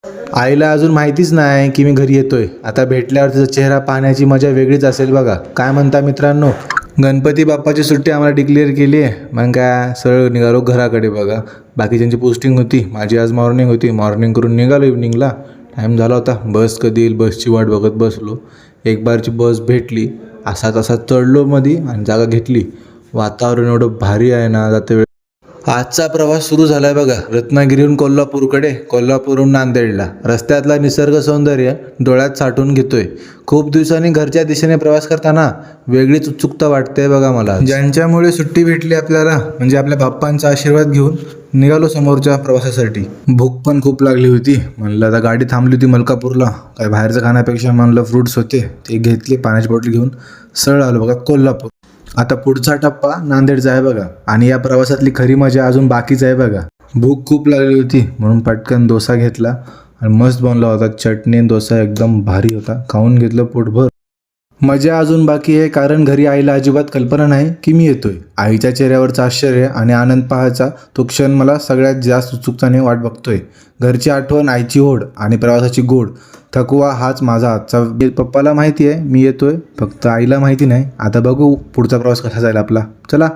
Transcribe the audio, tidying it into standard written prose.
आईला अजून माहितीच नाही की मी घरी येतोय. आता भेटल्यावर तिचा चेहरा पाहण्याची मजा वेगळीच असेल बघा. काय म्हणता मित्रांनो, गणपती बाप्पाची सुट्टी आम्हाला डिक्लेअर केली आहे. मग काय सरळ निघालो घराकडे बघा. बाकीच्यांची पोस्टिंग होती, माझी आज मॉर्निंग होती. मॉर्निंग करून निघालो इव्हनिंगला. टाईम झाला होता, बस कधी येईल बसची वाट बघत बसलो. एक बारची बस भेटली, असा तसा चढलो मध्ये आणि जागा घेतली. वातावरण एवढं भारी आहे ना जाते वेळ. आजचा प्रवास सुरू झालाय बघा, रत्नागिरीहून कोल्हापूरकडे, कोल्हापूरहून नांदेडला. रस्त्यातला निसर्ग सौंदर्य डोळ्यात साठवून घेतोय. खूप दिवसांनी घरच्या दिशेने प्रवास करताना वेगळीच उत्सुकता वाटते बघा मला. ज्यांच्यामुळे सुट्टी भेटली आपल्याला, म्हणजे आपल्या बाप्पांचा आशीर्वाद घेऊन निघालो समोरच्या प्रवासासाठी. भूक पण खूप लागली होती. म्हणलं आता गाडी थांबली होती मलकापूरला, काय बाहेरचं खाण्यापेक्षा म्हणलं फ्रूट्स होते ते घेतले, पाण्याची बॉटल घेऊन सरळ आलो बघा कोल्हापूर. आता पुढचा टप्पा नांदेडचा आहे बघा. आणि या प्रवासातली खरी मजा अजून बाकीच आहे बघा. भूक खूप लागली होती म्हणून पटकन डोसा घेतला आणि मस्त बनला होता. चटणी डोसा एकदम भारी होता. खाऊन घेतलं पोटभर. मजा अजून बाकी आहे, कारण घरी आईला अजिबात कल्पना नाही की मी येतोय. आईच्या चेहऱ्यावरचं आश्चर्य आणि आनंद पाहायचा तो क्षण मला सगळ्यात जास्त उत्सुकतेने वाट बघतोय. घरची आठवण, आईची ओढ आणि प्रवासाची गोड. थकवा हाच माझा आजचा. पप्पाला माहिती आहे मी येतोय, फक्त आईला माहिती नाही. आता बघू पुढचा प्रवास कसा जाईल आपला. चला.